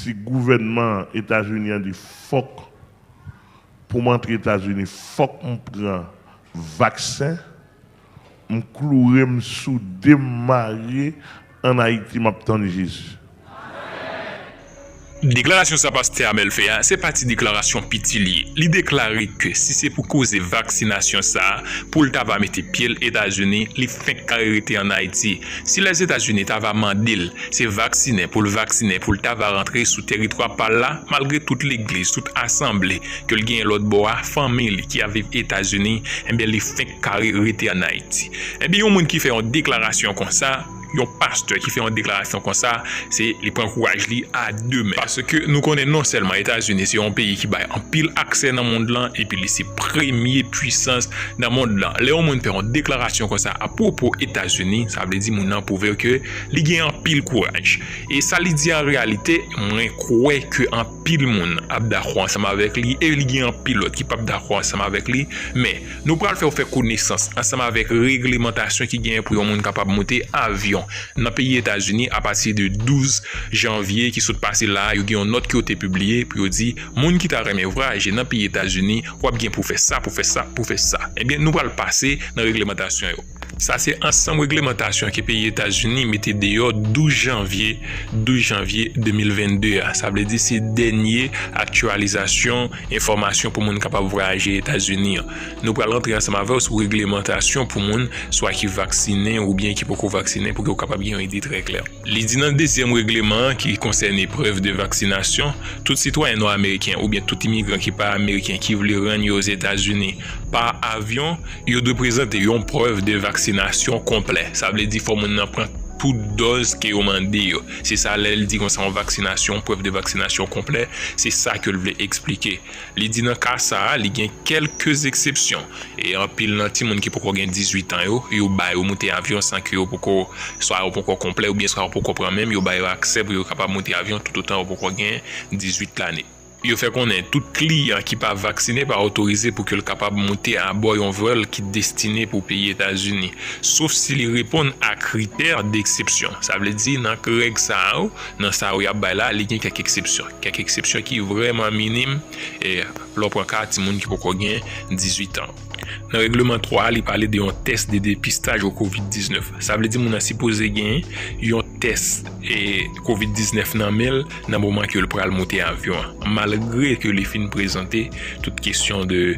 si le gouvernement États-Unis a dit faut pour m'entrer aux États-Unis, faut qu'on prenne vaccin, on clouerait sous démarrer en Haïti, m'attend Jésus. Déclaration ça pasteur Amel fait, c'est parti déclaration pitilier. Il déclare que si c'est pour causer vaccination ça, pour le va mettre pied aux États-Unis, il fait carité en Haïti. Si les États-Unis va mandil, c'est vacciner pour le va rentrer sous territoire par là, malgré toute l'église, toute assemblée que le gagne l'autre bois, famille qui a vécu aux États-Unis, eh bien il fait carité en Haïti. Eh bien un monde qui fait une déclaration comme ça, un pasteur qui fait une déclaration comme ça, c'est les prend courage li à deux mains. Parce que nous connaissons non seulement les États-Unis, c'est un pays qui a un pile accès dans le monde là, et puis c'est première puissance dans le monde là. Les gens fait une déclaration comme ça à propos des États-Unis, ça veut dire mon prouver que li gagne un pile courage. Et ça li dit en réalité, moi crois que un pile monde a d'accord ensemble avec lui et li gagne un pilote qui pas d'accord ensemble avec lui, mais nous pral faire connaissance ensemble avec réglementation qui gagne pour un monde capable monter avion dans le pays États-Unis à partir de 12 janvier qui sont passés là, il y a une note qui a été publiée puis il dit monde qui t'a remis voyager dans le pays États-Unis, ou bien pour faire ça. Eh bien nous allons passer dans la réglementation. Ça c'est ensemble réglementation que le pays États-Unis mettait dehors 12 janvier 2022. Ça veut dire c'est dernière actualisation information pour monde capable voyager aux États-Unis. Nous allons entrer ensemble avec sur réglementation pour monde soit qui vacciné ou bien qui peut vacciner pour que capable une idée très claire. Il dit dans le deuxième règlement qui concerne les preuves de vaccination, tout citoyen non américain ou bien tout immigrant qui pas américain qui veut rentrer aux États-Unis par avion, il doit présenter une preuve de vaccination complète. Ça veut dire qu'il faut maintenant prendre toute dose qui est demandée. C'est ça, elle dit qu'on s'en vaccination, preuve de vaccination complète. C'est ça que je voulais expliquer. Il dit dans le cas ça, il y a quelques exceptions. Et en pile, dans le monde qui peut gagner 18 ans, il va monter avion sans que soit complet ou bien soit pour même, il va accès pour capable monter avion tout autant pour gagner 18 l'année. Il fait qu'on est tout client qui pas vacciné pas autorisé pour que le capable monter à bord un vol qui est destiné pour pays États-Unis, sauf s'il répond à critères d'exception. Ça veut dire dans règle ça, dans ça il y a là, il y a quelques exceptions qui sont vraiment minimes et l'autre cas ti monde qui peut gagner 18 ans. Dans le règlement 3, il parlait d'un test de dépistage au COVID-19. Ça veut dire qu'on a supposé gagner un test et COVID-19 dans le moment que le pral monter avion. Malgré que les films présentés toute question de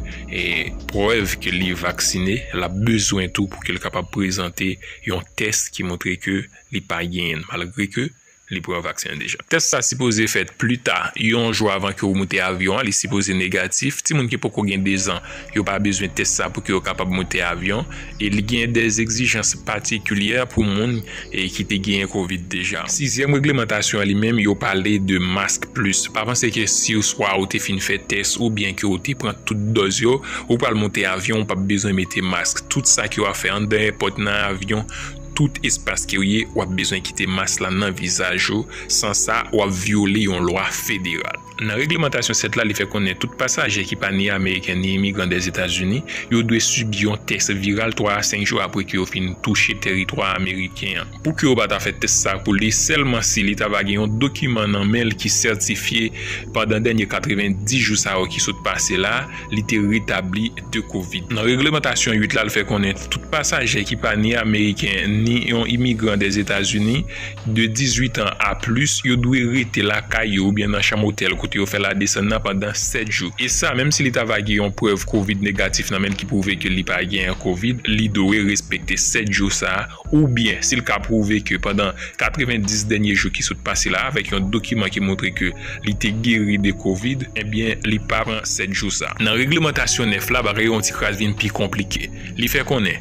preuve que les vacciné, il a besoin tout pour qu'il soit capable de présenter un test qui montre que les pas gagné malgré que les preuves vaccin déjà. Test ça supposé fait plus tard, un jour avant que vous montez avion, il supposé négatif. Si moun qui peut gagner 2 ans, il pas besoin de test ça pour que capable monter avion et il y a des exigences particulières pour moun et qui te gagné Covid déjà. Sixième réglementation elle-même, il parlé de masque plus. Pas penser que si ou soit ou te fin fait test ou bien que ou te prend toute dose yo, ou pas monter avion, pas besoin de mettre masque. Tout ça qui va faire en n'importe dans avion, tout espace qui est ou a besoin quitter masque là dans visage sans ça ou a violer une loi fédérale. Dans la réglementation cette là, il fait qu'on est tout passager qui pas ni américain ni immigrant des États-Unis, il doit subir un test viral 3 à 5 jours après qu'il fin toucher territoire américain. Pour que va fait test ça pour lui seulement si il va gagner un document dans mail qui certifié pendant dernier 90 jours ça qui sont passé là, il était rétabli de Covid. Dans la réglementation 8 là, il fait qu'on est tout passager qui pas ni américain ni un immigrant des États-Unis de 18 ans à plus, il doit rester la caille ou bien dans chambre hôtel côté fait la descente pendant 7 jours. Et ça même s'il t'a vagué une preuve Covid négatif même qui prouvait que il pas gagné un Covid, il doit respecter 7 jours ça ou bien s'il a prouvé que pendant 90 derniers jours qui sont passés là avec un document qui montre que il était guéri de Covid, eh bien il pas prend 7 jours ça. Dans réglementation 9 là, bagay on tirage vient plus compliqué. Il fait qu'on est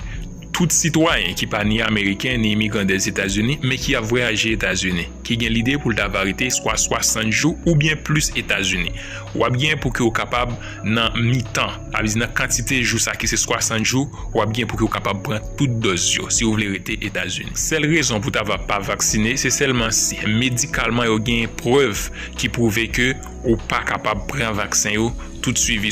tout citoyen qui pas ni américain ni immigrant des États-Unis mais qui a voyagé aux États-Unis, qui a l'idée pour la vérité soit 60 jours ou bien plus États-Unis, ou bien pour que vous capable dans mi-temps, avec une quantité de jours ça qui c'est 60 jours, ou bien pour que vous capable prendre toute dose si vous voulez rester États-Unis. Seule raison pour t'avoir pas vacciné, c'est seulement si médicalement il y a une preuve qui prouve que ou pas capable prendre vaccin tout suivi.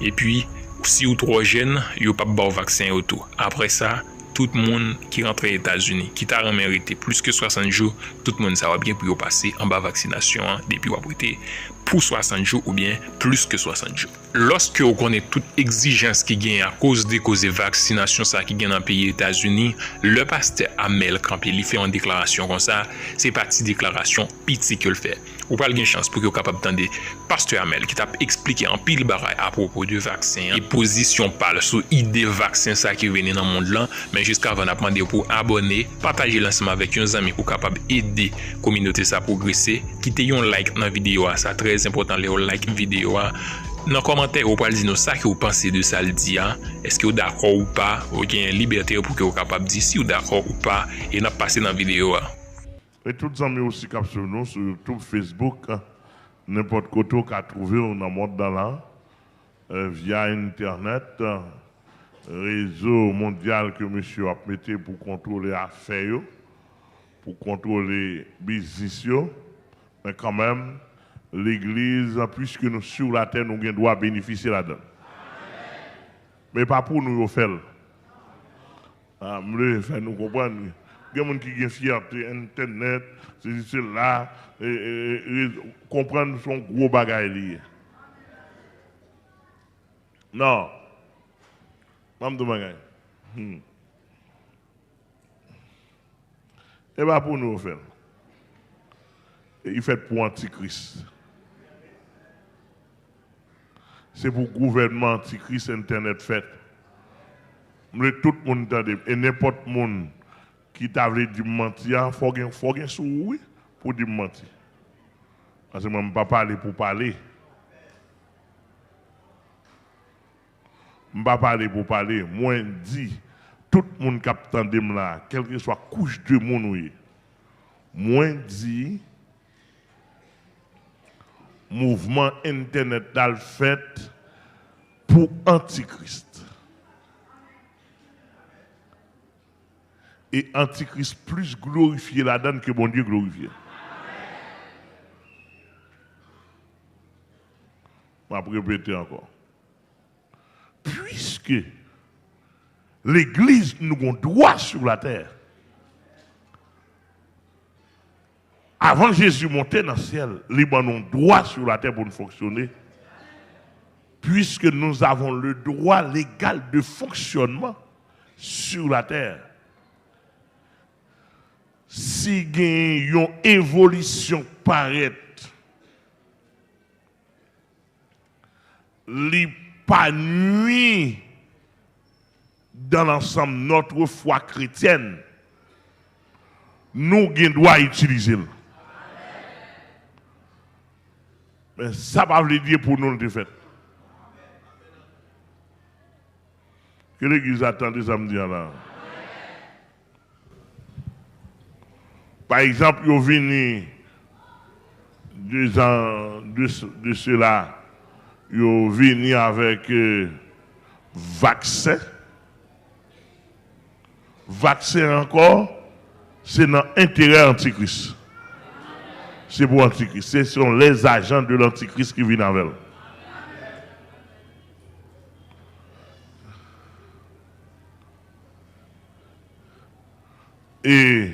Et puis si ou trop jeune, il n'y a pas de vaccin autour. Après ça, tout le monde qui rentre aux États-Unis, qui t'a mérité plus que 60 jours, tout le monde ça va bien pour passer en bas vaccination depuis ou après pour 60 jours ou bien plus que 60 jours. Lorsque vous connaissez toute exigence qui gagne à cause des causes de vaccination ça qui gagne dans le pays États-Unis, le pasteur Amel Campé il fait une déclaration comme ça, c'est partie déclaration petit que le fait. Ou pas une chance pour que vous capable d'entendre pasteur Amel qui t'a expliqué en pile bagaille à propos du vaccin et position parle sur idée vaccin ça qui vient dans le monde là, mais jusqu'à avant demander pour abonner, partager l'ensemble avec un ami pour capable aider communauté ça progresser, quitter un like dans la vidéo ça très important les like vidéo. Dans les commentaires, vous pouvez dire ça que vous pensez de ça le dit. Est-ce que vous êtes d'accord ou pas? Vous avez une liberté pour que vous soyez capable de dire si vous êtes d'accord ou pas. Et nous passé dans la vidéo. Et tous les amis aussi qui sur nous sur YouTube, Facebook, n'importe côté qu'on a trouvé dans le monde dans là, via Internet, réseau mondial que monsieur a mis pour contrôler les affaires, pour contrôler les business, mais quand même, l'Église, puisque nous sur la terre, nous devons bénéficier là-dedans. Mais pas pour nous faire. Nous comprendre. Il y a des gens qui ont fierté, Internet, c'est là, comprendre son gros bagage. Non. Même de bagage. Et pas pour nous faire. Il fait pour Antichrist. C'est pour le gouvernement antichrist Internet fait. Tout le monde entend. Et n'importe monde qui t'a voulu dire mentir, il faut qu'il souris pour dire mentir. Parce que je ne peux pas parler pour parler. Je ne peux pas parler pour parler. Moi, je dis, tout le monde qui attend là, quelle que soit la couche de monde, moi, je dis, mouvement Internet dans le fait pour Antichrist. Et Antichrist plus glorifié là-dedans que bon Dieu glorifié. Je vais répéter encore. Puisque l'Église nous a droit sur la terre, avant Jésus monter dans le ciel, les gens ont droit sur la terre pour nous fonctionner. Puisque nous avons le droit légal de fonctionnement sur la terre. Si il y a une évolution paraît, l'épanouie dans l'ensemble de notre foi chrétienne, nous devons utiliser. Mais ça ne veut pas dire pour nous de fait. Que l'Église attend des samedis là. Par exemple, ils sont venus 2 ans de cela, ils sont venus avec vaccin. Vaccin encore, c'est dans l'intérêt antichrist. C'est pour l'antichrist. Ce sont les agents de l'antichrist qui viennent avec. Et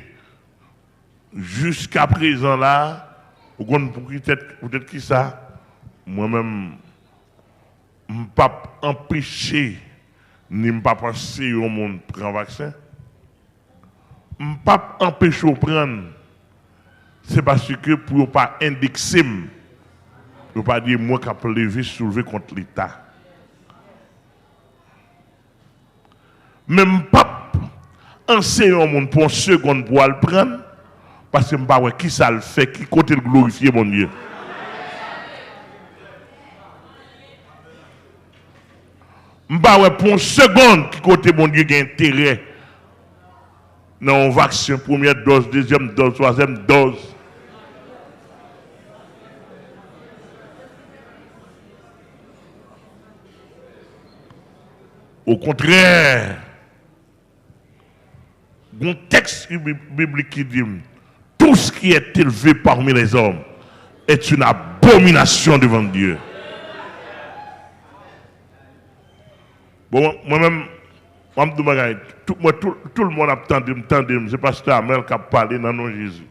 jusqu'à présent là, peut-être qui ça, moi-même, je ne peux pas empêcher, ni ne pas penser au monde prend vaccin. Je ne peux pas empêcher de prendre. C'est parce que pour ne pas indexer, pour ne pas dire moi qui peux lever, soulever contre l'État. Même pas enseigner au monde pour une seconde pour le prendre, parce que je ne sais pas qui ça le fait, qui côté le glorifier, mon Dieu. Je ne sais pas pour une seconde qui côté mon Dieu a intérêt dans un vaccin, première dose, deuxième dose, troisième dose. Au contraire, il y a un texte biblique qui dit tout ce qui est élevé parmi les hommes est une abomination devant Dieu. Bon, moi-même, Tout le monde a entendu, c'est pasteur Amel qui a parlé dans le nom de Jésus.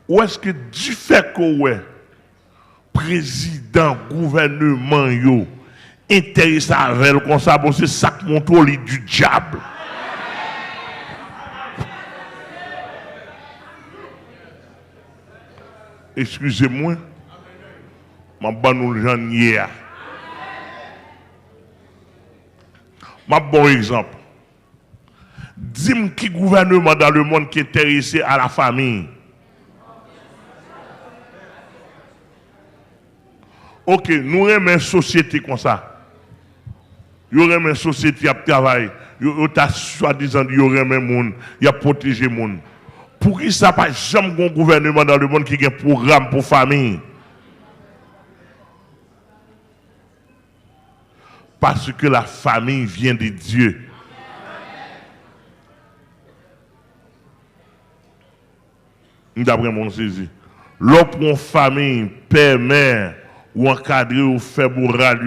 Où est-ce que du fait que président, gouvernement, yo, intéressé avec le comme ça, c'est ça qui montre du diable. Excusez-moi, je vais nous le genre hier. Un bon exemple. Dis-moi qui gouvernement dans le monde qui est intéressé à la famille. Ok, nous avons une société comme ça. Nous avons une société qui travaille. Nous avons soi-disant qu'il y aurait un monde, il y a protégé le monde. Pour qui ça pas jamais un gouvernement dans le monde qui a un programme pour la famille? Parce que la famille vient de Dieu. D'après mon saisi. L'autre pour une famille, père, mère, ou encadrer, ou faire bourrage,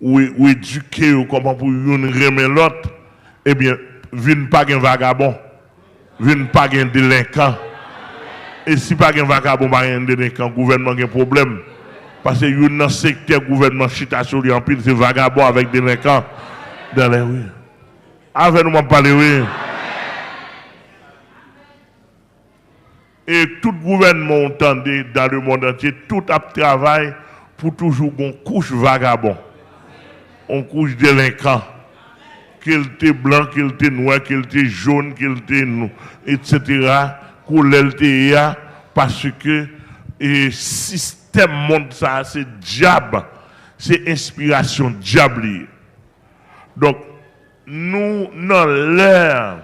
ou éduquer, comment pour une remettre l'autre, eh bien, vient pas un vagabond, vient pas un délinquant. Et si pas un vagabond, pas un délinquant, le gouvernement a un problème. Parce que y a un secteur gouvernement chita sur lui en pile, c'est vagabond avec des délinquants dans les rues. Avec nous, parler, oui. Et tout gouvernement entendait dans le monde entier, tout a travail pour toujours une couche vagabond, une couche délinquant, qu'il était blanc, qu'il était noir, qu'il était jaune, qu'il était etc. Couleur était parce que le système monde ça, c'est diable, c'est inspiration diable. Donc, nous dans l'air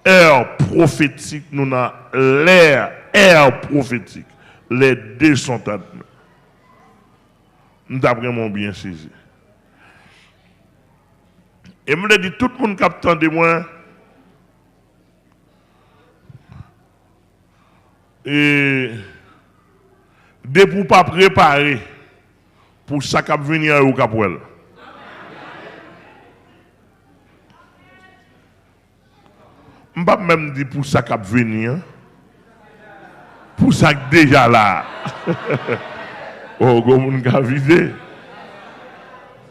air prophétique, nous dans l'air prophétique. Les deux sont à nous. Nous avons vraiment bien saisi. Et je me dis, tout le monde qui attend de moi, et de pour pas préparer pour ça qui va venir au Capouel. Je ne vais pas même dire pour ça qui va venir, pour ça qui est déjà là. Oh, comme on a vidé.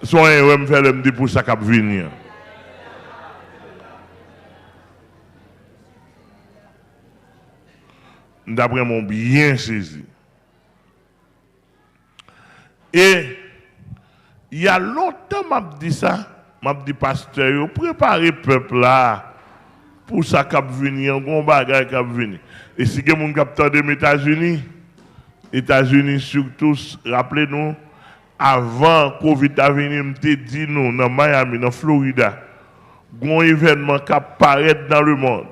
Soit un me fait me dire pour ça qui va venir. D'après mon bien saisi. Et il y a longtemps, m'a dit ça, m'a dit pasteur, préparez le peuple là pour ça qui va venir, un bon bagage qui va venir. Et si quelqu'un qui a des États-Unis surtout, rappelez-nous, avant Covid à venir, m'te dit nous, dans Miami, dans Florida, un événement qui apparaît dans le monde.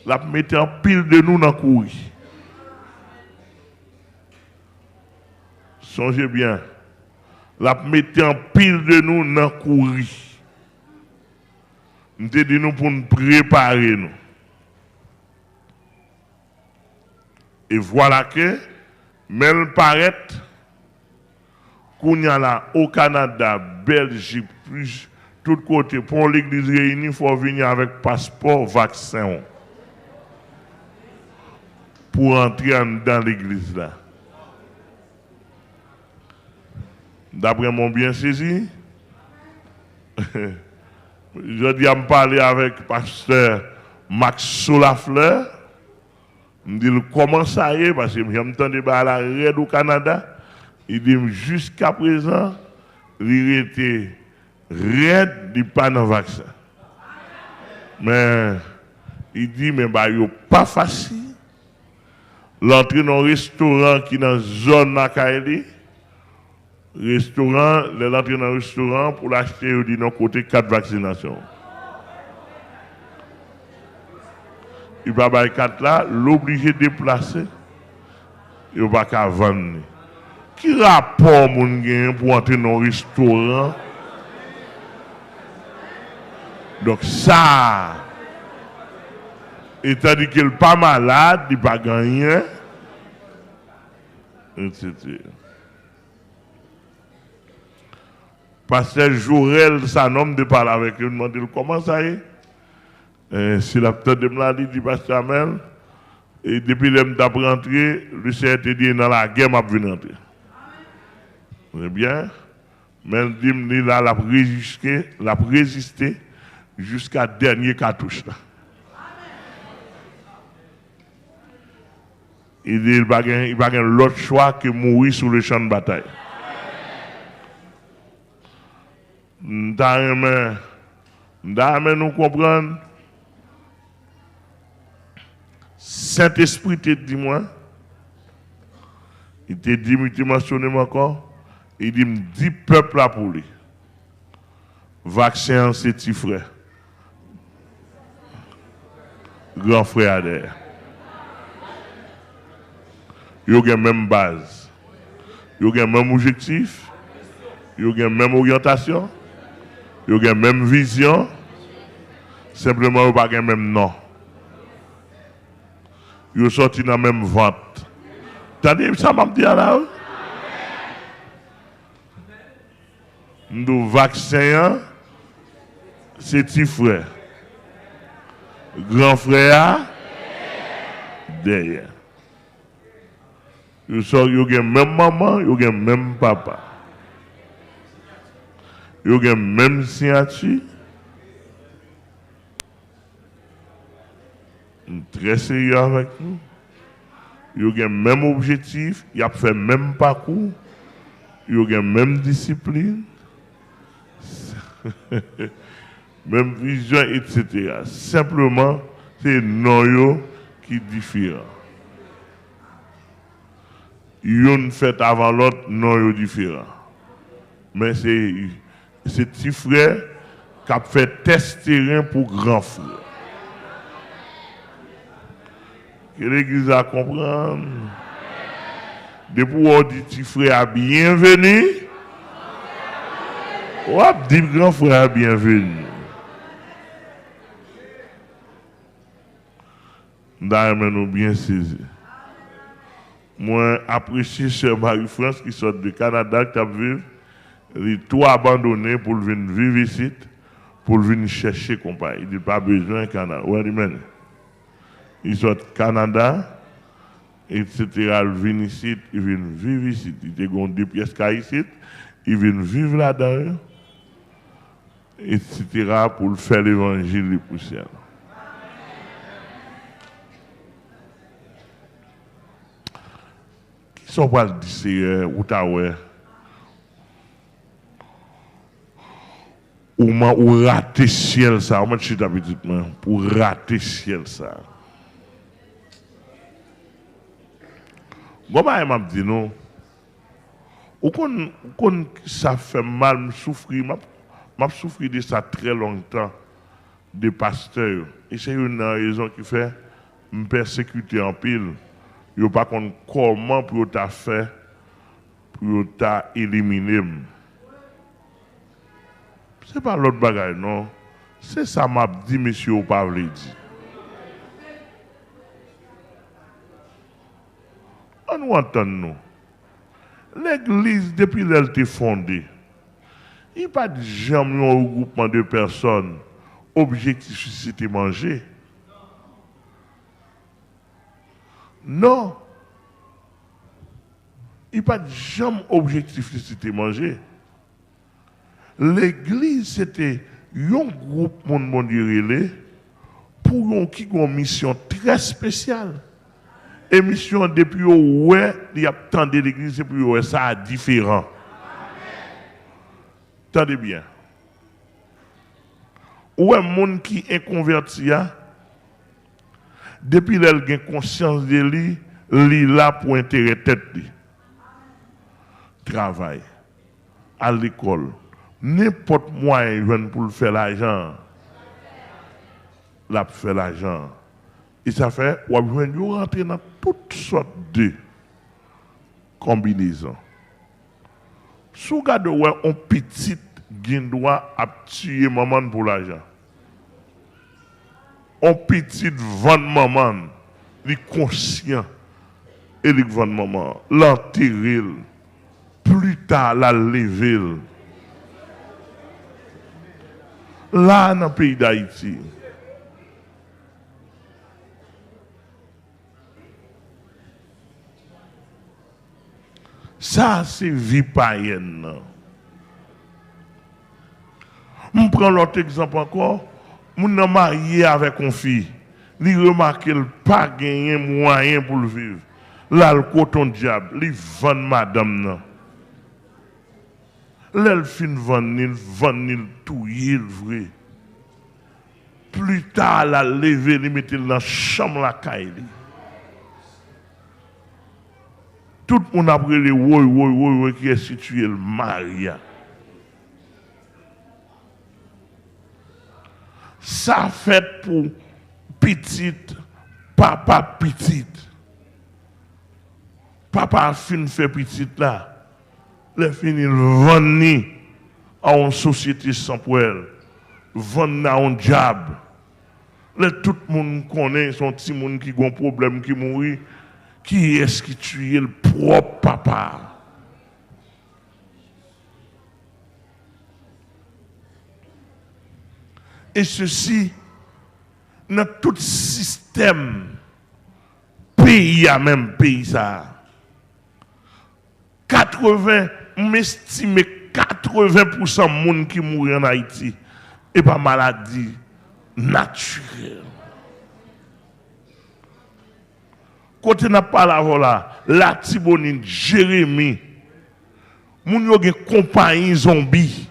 La mettre en pile de nous dans le courir. Songez bien. La mettre en pile de nous dans le courir. Nous te dit nous pour nous préparer nous. Et voilà que, même paraît, qu'on y a là au Canada, Belgique, plus tout côté, pour l'église réunie, il faut venir avec passeport vaccin. Pour entrer dans l'église là. D'après mon bien saisi, je dis à me parler avec le pasteur Max Solafleur. Je me dis comment ça y est, parce que j'ai entendu à la raid au Canada. Il dit jusqu'à présent, il était raid du pas dans vaccin. Mais il dit, mais bah, il n'est pas facile. L'entrée dans un restaurant qui est dans la zone Nakaeli, l'entrée dans un restaurant pour l'acheter, il dit non, côté 4 vaccinations. Il va avoir 4 là, l'obligé de déplacer, il va pas vendre. Qui rapport mon gain pour entrer dans un restaurant? Donc ça, étant dit qu'il n'est pas malade, il n'est pas gagné, etc. Pasteur Jorel, sa nomme de parler avec lui, demandé comment ça y est. Si la petite de me dit Pasteur Amel, et depuis que je suis rentré, le Seigneur te dit dans la guerre, je vais rentrer. C'est bien. Mais il dit là, la résister jusqu'à dernier cartouche. Là. Il dit qu'il n'y a pas l'autre choix que mourir sur le champ de bataille. Nous comprendre. Saint-Esprit te dit moi, il te dit, il te mentionné encore, il dit, 10 peuples là pour lui. Vaccin, c'est petit frère. Grand frère derrière. Ils ont la même base. Ils ont le même objectif. Ils ont la même orientation. Ils ont la même vision. Simplement, ils n'ont pas le même nom. Ils sont sortis dans la même vente. T'as-tu ça m'a dit là? Nous vaccin, c'est petit frère. Grand frère, derrière. Ils ont la même maman, ils ont le même papa. Ils ont la même signature. Très sérieux avec nous. Ils ont le même objectif, ils ont fait le même parcours, ils ont la même discipline, même vision, etc. Simplement, c'est non qui est différent. Une fait avant l'autre, non différent. Mais c'est petit frère qui a fait test terrain pour grand frère. Que l'Église a comprendre. Depuis on dit petit frère bienvenue, on dit grand frère bienvenue. D'ailleurs, nous bien saisi. Moi, apprécié Sœur Marie-France qui sort du Canada, qui a vécu, il a tout abandonné pour venir vivre ici, pour venir chercher compagnie. Il n'a pas besoin du Canada. Ouais, ils sont au Canada, etc. Ils viennent ici, ils viennent vivre ici. Ils ont 2 pièces ici, ils viennent vivre là-dedans, etc. pour faire l'évangile pour le ciel. Qui sont pas le dire, ou t'as ou rater ciel ça, on m'a dit pour rater ciel ça. Comment m'a dit non? Ou qu'on ça fait mal, me souffrir, m'a souffrir de ça très longtemps de pasteur. Et c'est une raison qui fait me persécuter en pile. Je ne sais pas comment pour t'a fait pour t'a éliminé. C'est pas l'autre bagaille non. C'est ça m'a dit monsieur ou pas voulu dire. On nous entend nous. L'église, depuis qu'elle a été fondée, il n'y a pas de jamais un regroupement de personnes. Objectif, c'était manger. Non. Il n'y a pas de jamais objectif, c'était manger. L'église, c'était un groupe mondial pour une mission très spéciale. Et mission depuis où il y a tant de l'église, et puis où ça a différent. Attendez bien. Où est le monde qui est converti, depuis qu'il a conscience de lui, il est là pour intérêt tête. Travail, à l'école, n'importe moyen pour faire l'argent, là pour faire l'argent. Et ça fait, on va rentrer dans toutes sortes de combinaisons. Si vous regardez un petit guindois a tué maman pour l'argent, un petit vendre maman, il est conscient, et il vend maman, l'enterrer, plus tard la lever. là dans le pays d'Haïti. Ça, c'est vie païenne. Je prends l'autre exemple encore. Mon homme marié avec une fille. Il remarque qu'il n'a pas gagné moyen pour le vivre. Là, le coton diable, il vend madame. Là, il fin vend, il tout, il vrai. Plus tard, la lever, il mettait dans la chambre la caille. Tout le monde a pris les woy qui est situé le Maria. Ça fait pour petite, papa petite. Papa fin fait petite là. Le fini vendre à une société sans poêle. Vendre à un diable. Tout le monde connaît son petit monde qui a un problème qui mourit. Qui est-ce qui tue le propre papa? Et ceci, dans tout système, pays à même pays ça, 80, on estime 80% de monde qui mourent en Haïti et pas maladie naturelle. Quand on n'a pas la voilà, la Tibonine, Jérémie, moun yo gen compagnie zombie.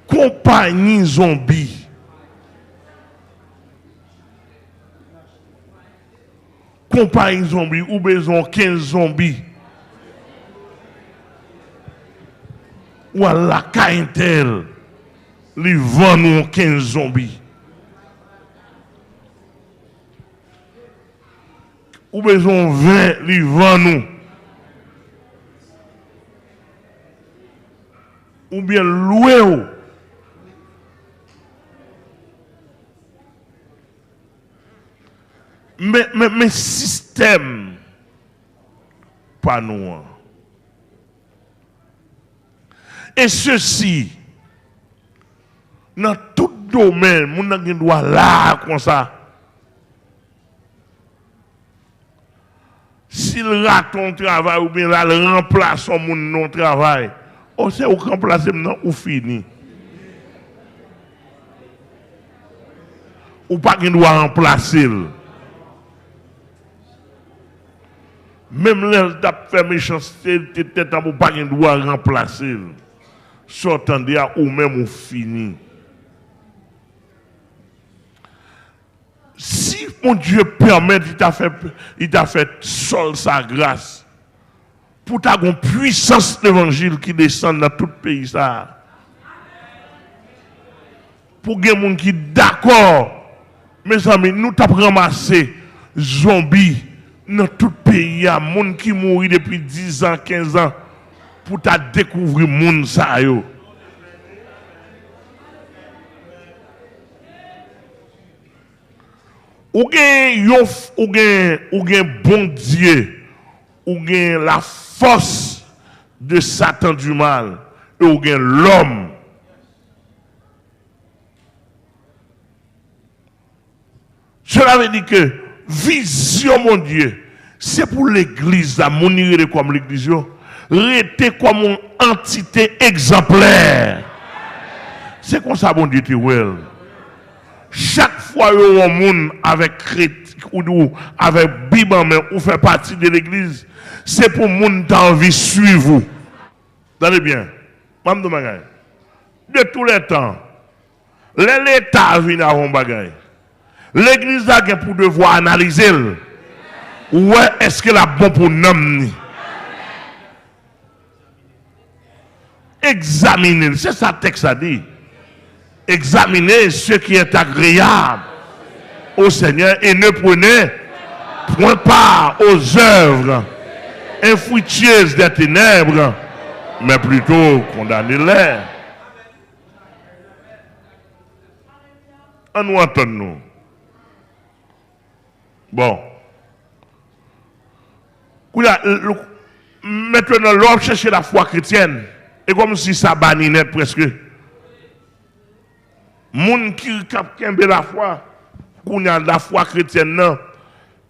Compagnie zombie. Compagnie zombie, ou besoin 15 zombies. Ou à la caïntel. Li vend nous 15 zombies. Ou besoin 20, li vend nous. Ou bien loué ou. Mais système, pas nous. Et ceci, dans tout domaine, mon avez droit là comme ça. S'il rate ton travail ou bien là, il remplace son non-travail, on sait où remplacer maintenant ou fini. Ou pas qu'il doit remplacer. Même là, il a fait méchanceté, peut-être ou pas qu'il doit remplacer. Sortant de là ou même ou fini. Si mon Dieu permet, il t'a fait sol sa grâce pour ta puissance d'évangile qui descend dans tout le pays ça. Pour que les gens qui d'accord, mes amis, nous t'avons ramassé zombies dans tout le pays, il y a des gens qui mourent depuis 10 ans, 15 ans pour ta découvrir le monde ça yo. Ou gen bon Dieu, ou gen la force de Satan du mal, et ou gen l'homme. Cela veut dire que vision, mon Dieu, c'est pour l'église, la monire comme l'église, rester comme une entité exemplaire. C'est comme ça, mon Dieu, tu vois. Chaque fois que vous monde avec critique ou avec Bible ou fait partie de l'église, c'est pour le monde qui a envie de suivre vous. Attendez bien, de tous les temps, l'État vient à un bagage. L'église a pour devoir analyser. Ouais, est-ce qu'elle a bon pour nous? Examiner, c'est ça le texte a dit. Examinez ce qui est agréable au Seigneur et ne prenez point part aux œuvres infructueuses des ténèbres, mais plutôt condamnez-les. On nous entend nous. Bon. Maintenant, l'homme cherche la foi chrétienne. Et comme si ça bannit net presque. Moun qui kembe la foi, qu'on a la foi chrétienne, non,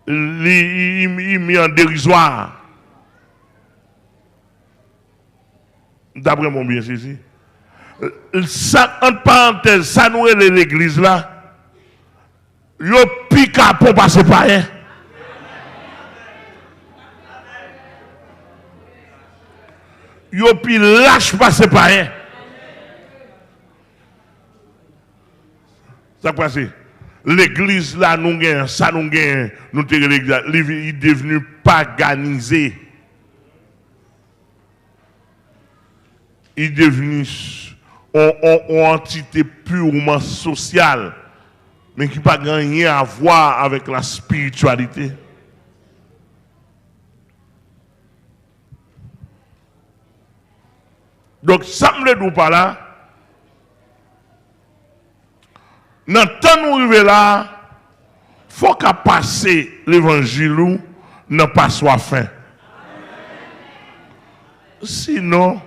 il met en dérisoire. D'après mon bien saisi. Ça, entre parenthèses, ça nous est l'église là. Yo pique à pour passer par rien. Yo pi lâche passer par rien. Ça passe. L'église là, nous gagnons, ça nous gagnons, nous te l'église, il est devenu paganisé. Il est devenu une entité purement sociale, mais qui n'a pas rien à voir avec la spiritualité. Donc, ça me le dit pas là. Dans le temps où nous arrivons là, il faut qu'à passer l'évangile, n'a pas soit fin. Sinon,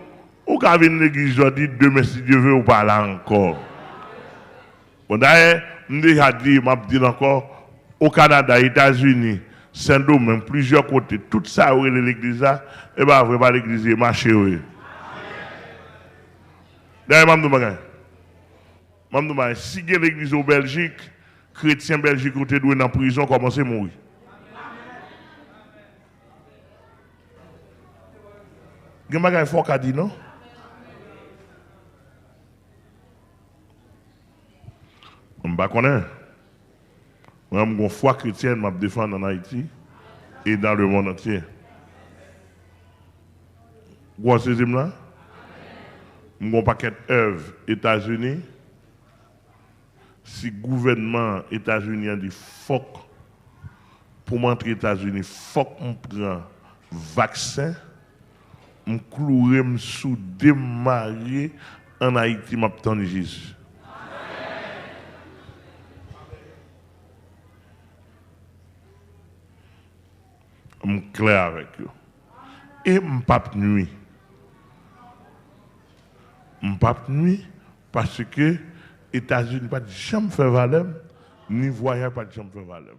ou qu'à venir l'église, je dis demain si Dieu veut, ou pas là encore. Bon, d'ailleurs, je déjà dit, je dis encore, au Canada, aux États-Unis, Saint-Domingue, plusieurs côtés, tout ça, où est l'église là, et bien, vraiment, l'église est marché. D'ailleurs, je dis, si il y a l'église en Belgique, chrétien Belgique ont été doués dans la prison, commencez à mourir. Il y a un fort qui a dit non? Je ne connais pas. Moi, j'ai une foi chrétienne, je défends en Haïti et dans le monde entier. Vous voyez ce là? J'ai un paquet d'œuvres États-Unis. Si le gouvernement États-Unis a dit faut pour m'entrer aux États-Unis, faut qu'on prenne vaccin, je clouerai sous démarrer en Haïti, je t'en Jésus. Je suis clair avec eux. Et je ne pas nuit. Je ne pas nuit parce que les États-Unis ne pas jamais faire valeur, ni voyage pas jamais faire valeur.